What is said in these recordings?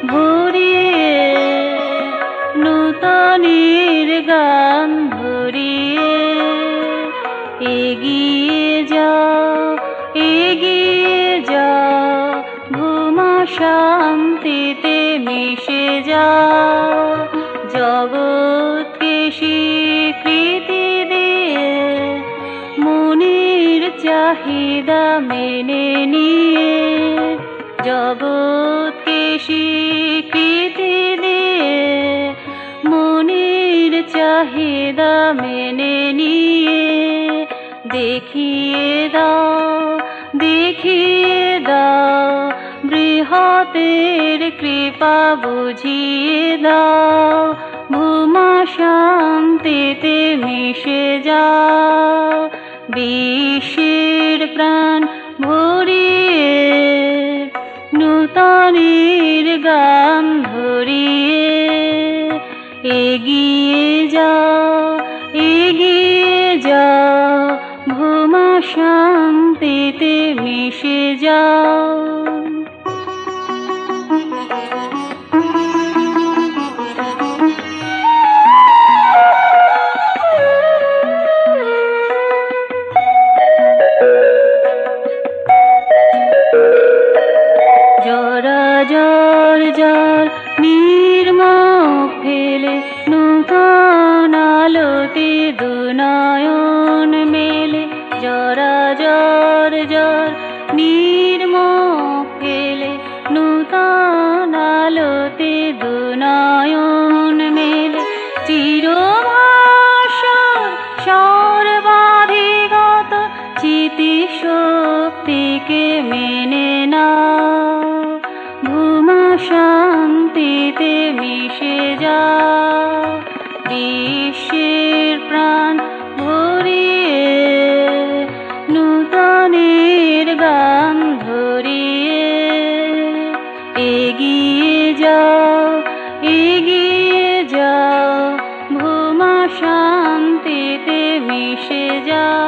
ভরিয়ে, নূতনের গান ধরিয়ে এগিয়ে যাও, এগিয়ে যাও, ভূমা শান্তিতে মিশে যাও। জগৎকে স্বীকৃতি দিয়ে মনের চাহিদা মেনে নিয়ে, জগৎকে স্বীকৃতি দিয়ে মনের চাহিদা মেনে নিয়ে দেখিয়ে দাও, দেখিয়ে দাও, বৃহতের কৃপা বুঝিয়ে দাও। ভূমা শান্তিতে মিশে যাও, বিশ্বের প্রাণ ভরিয়ে, নূতনের গান ধরিয়ে এগিয়ে যাও, এগিয়ে যাও, ভূমা শান্তিতে মিশে যাও। জর জর নির্মোহ ফেলে নূতন আলোতে দুনয়ন মেলে। জরা জর জর নির্মোহ ফেলে নূতন আলোতে দুনয়ন মেলে। চিরভাষার সর্বাধিগত চিতি শক্তিকে মেনে নাও, ভূমা শান্তিতে মিশে যাও। বিশ্বের প্রাণ ভরিয়ে, নূতনের গান ধরিয়ে এগিয়ে যাও, এগিয়ে যাও, ভূমা শান্তিতে মিশে যাও।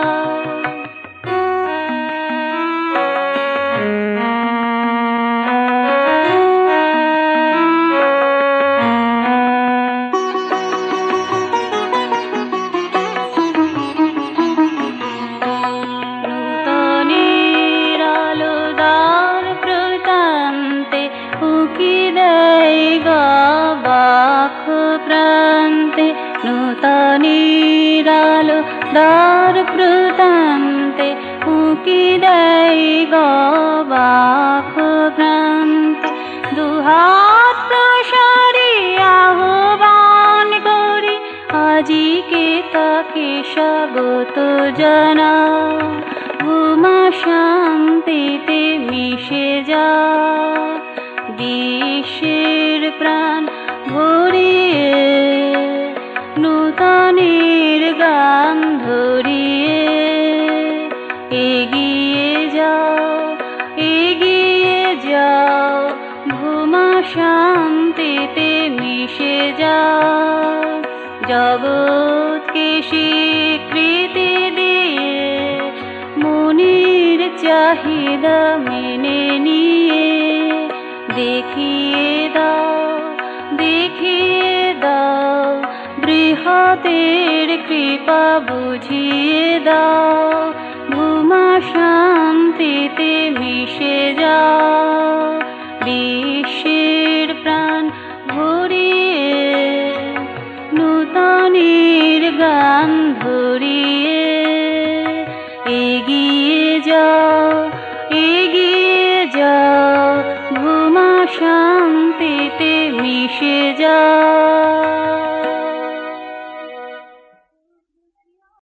নূতনের আলো দ্বার প্রান্তে উঁকি দেয় গবাক প্রান্তে। দুহাত প্রসারি আহ্বান করি আজিকে তাকে স্বাগত জানাও। ভূমা শান্তিতে মিশে যাও, বিশ্বের প্রাণ ভরিয়ে, নূতনের গান ধরিয়ে এগিয়ে যাও, এগিয়ে যাও, ভূমা শান্তিতে মিশে যাও। জগৎকে স্বীকৃতি দিয়ে মনের চাহিদা মেনে নিয়ে দেখিয়ে দাও, দেখিয়ে দাও, বৃহতের কৃপা বুঝিয়ে দাও। ভূমা শান্তিতে মিশে যাও, বিশ্বের প্রাণ ভরিয়ে, নূতনের গান ধরিয়ে এগিয়ে যাও, এগিয়ে যাও, ভূমা শান্তিতে মিশে যাও।